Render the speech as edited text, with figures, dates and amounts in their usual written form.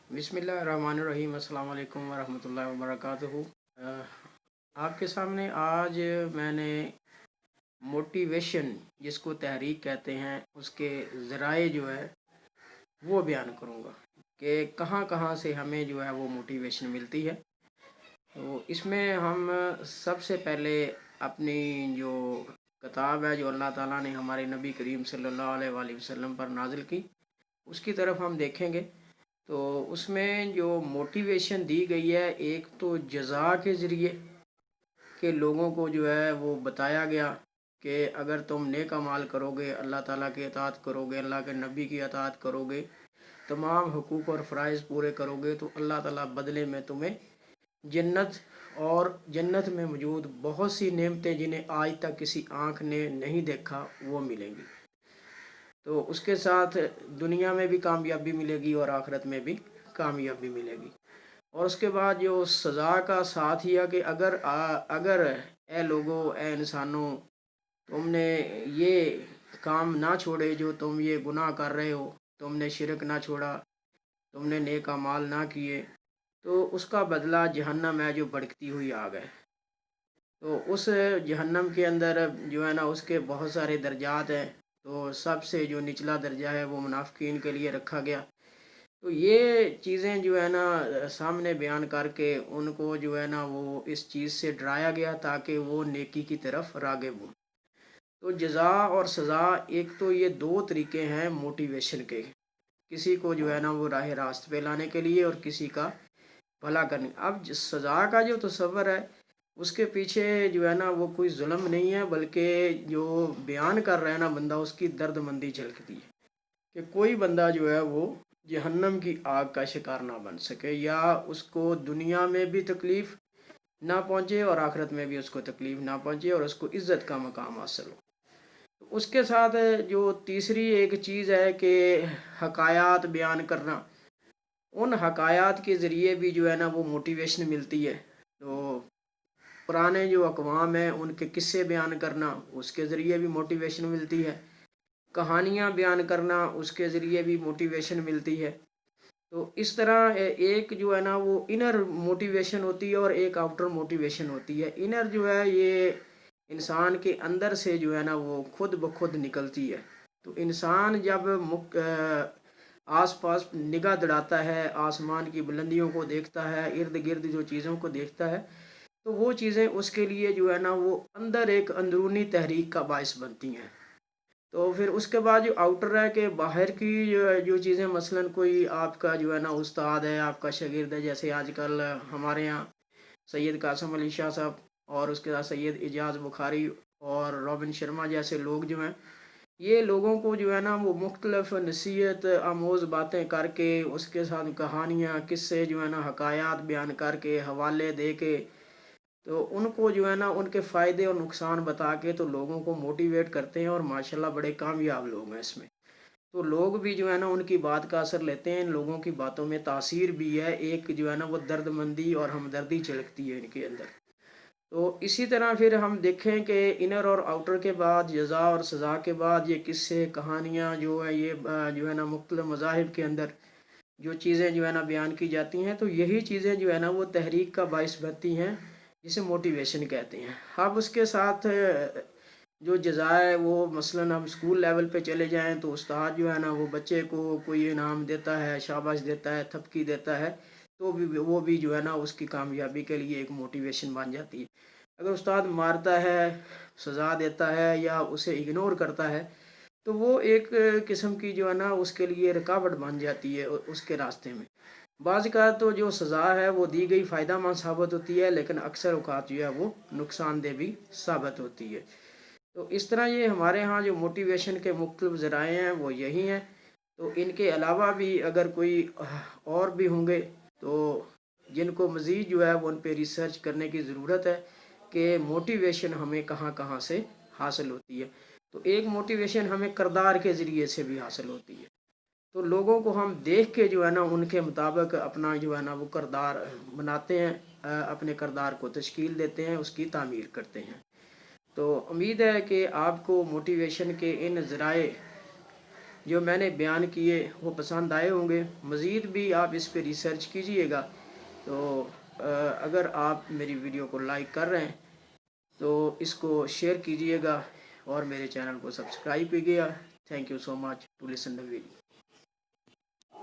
बिस्मिल्लाहिर्रहमानिर्रहीम। अस्सलाम वालेकुम वरहमतुल्लाहि वबरकातुहू। आपके सामने आज मैंने मोटिवेशन जिसको तहरीक कहते हैं उसके ज़राए जो है वो बयान करूँगा कि कहाँ कहाँ से हमें जो है वो मोटिवेशन मिलती है। तो इसमें हम सबसे पहले अपनी जो किताब है जो अल्लाह ताला ने हमारे नबी करीम सल्लल्लाहु अलैहि वसल्लम पर नाजिल की उसकी तरफ हम देखेंगे। तो उसमें जो मोटिवेशन दी गई है एक तो जज़ा के ज़रिए के लोगों को जो है वो बताया गया कि अगर तुम नेक अमाल करोगे, अल्लाह ताला की अताअत करोगे, अल्लाह के नबी की अताअत करोगे, तमाम हुकूक और फ़राइज़ पूरे करोगे तो अल्लाह ताला बदले में तुम्हें जन्नत और जन्नत में मौजूद बहुत सी नेमतें जिन्हें आज तक किसी आँख ने नहीं देखा वो मिलेंगी। तो उसके साथ दुनिया में भी कामयाबी मिलेगी और आखिरत में भी कामयाबी मिलेगी। और उसके बाद जो सज़ा का साथ ही है कि अगर ए लोगों ए इंसानों तुमने ये काम ना छोड़े जो तुम ये गुनाह कर रहे हो, तुमने शिरक ना छोड़ा, तुमने नेक अमाल ना किए, तो उसका बदला जहन्नम है जो भड़कती हुई आग है। तो उस जहन्नम के अंदर जो है ना उसके बहुत सारे दर्जात हैं। तो सबसे जो निचला दर्जा है वो मुनाफिकीन के लिए रखा गया। तो ये चीज़ें जो है ना सामने बयान करके उनको जो है ना वो इस चीज़ से डराया गया ताकि वो नेकी की तरफ राग़िब हों। तो जज़ा और सज़ा एक तो ये दो तरीके हैं मोटिवेशन के, किसी को जो है ना वो राह रास्त पे लाने के लिए और किसी का भला करने। अब सज़ा का जो तस्वर है उसके पीछे जो है ना वो कोई जुल्म नहीं है, बल्कि जो बयान कर रहा है ना बंदा उसकी दर्दमंदी झलकती है कि कोई बंदा जो है वो जहन्नम की आग का शिकार ना बन सके या उसको दुनिया में भी तकलीफ़ ना पहुँचे और आखिरत में भी उसको तकलीफ़ ना पहुँचे और उसको इज़्ज़त का मकाम हासिल हो। तो उसके साथ जो तीसरी एक चीज़ है कि हकायात बयान करना, उन हकायात के ज़रिए भी जो है ना वो मोटिवेशन मिलती है। तो पुराने जो अक़वाम हैं उनके किस्से बयान करना उसके ज़रिए भी मोटिवेशन मिलती है, कहानियाँ बयान करना उसके ज़रिए भी मोटिवेशन मिलती है। तो इस तरह एक जो है ना वो इनर मोटिवेशन होती है और एक आउटर मोटिवेशन होती है। इनर जो है ये इंसान के अंदर से जो है ना वो खुद ब खुद निकलती है। तो इंसान जब आस पास निगाह दौड़ाता है, आसमान की बुलंदियों को देखता है, इर्द गिर्द जो चीज़ों को देखता है, तो वो चीज़ें उसके लिए जो है ना वो अंदर एक अंदरूनी तहरीक का बायस बनती हैं। तो फिर उसके बाद जो आउटर है कि बाहर की जो चीज़ें, मसलन कोई आपका जो है ना उस्ताद है, आपका शागिर्द है, जैसे आजकल हमारे यहाँ सैयद कासिम अली शाह साहब और उसके साथ सैयद इजाज़ बुखारी और रॉबिन शर्मा जैसे लोग जो हैं, ये लोगों को जो है ना वो मुख्तलिफ नसीहत आमोज़ बातें करके उसके साथ कहानियाँ किस्से जो है ना हकायात बयान करके हवाले दे के तो उनको जो है ना उनके फ़ायदे और नुकसान बता के तो लोगों को मोटिवेट करते हैं और माशाल्लाह बड़े कामयाब लोग हैं इसमें। तो लोग भी जो है ना उनकी बात का असर लेते हैं, इन लोगों की बातों में तासीर भी है, एक जो है ना वो दर्दमंदी और हमदर्दी झलकती है इनके अंदर। तो इसी तरह फिर हम देखें कि इनर और आउटर के बाद जज़ा और सज़ा के बाद ये किस्से कहानियाँ जो है ये जो है ना मुख्तलिफ मज़ाहिब के अंदर जो चीज़ें जो है ना बयान की जाती हैं, तो यही चीज़ें जो है ना वो तहरीक का बायस बनती हैं जिसे मोटिवेशन कहते हैं। अब उसके साथ जो जज़ा है वो मसलन अब स्कूल लेवल पे चले जाएं तो उस्ताद जो है ना वो बच्चे को कोई इनाम देता है, शाबाश देता है, थपकी देता है, तो भी वो भी जो है ना उसकी कामयाबी के लिए एक मोटिवेशन बन जाती है। अगर उस्ताद मारता है, सज़ा देता है या उसे इग्नोर करता है तो वो एक किस्म की जो है ना उसके लिए रुकावट बन जाती है उसके रास्ते में। बाज़ का तो जो सज़ा है वो दी गई फ़ायदा मंद साबित होती है, लेकिन अक्सर औक़ात जो है वो नुकसानदेह भी साबित होती है। तो इस तरह ये हमारे यहाँ जो मोटिवेशन के मुख्तलिफ़ ज़राए हैं वो यही हैं। तो इनके अलावा भी अगर कोई और भी होंगे तो जिनको मज़ीद जो है वो उन पे रिसर्च करने की ज़रूरत है कि मोटिवेशन हमें कहाँ कहाँ से हासिल होती है। तो एक मोटिवेशन हमें किरदार के ज़रिए से भी हासिल होती है। तो लोगों को हम देख के जो है ना उनके मुताबिक अपना जो है ना वो किरदार बनाते हैं, अपने किरदार को तश्कील देते हैं, उसकी तामीर करते हैं। तो उम्मीद है कि आपको मोटिवेशन के इन ज़राए جو میں نے بیان کیے وہ پسند آئے ہوں گے. مزید بھی آپ اس پہ ریسرچ کیجئے گا. تو اگر آپ میری ویڈیو کو لائک کر رہے ہیں تو اس کو شیئر کیجئے گا اور میرے چینل کو سبسکرائب کیجئے گا. Thank you so much to listen the video.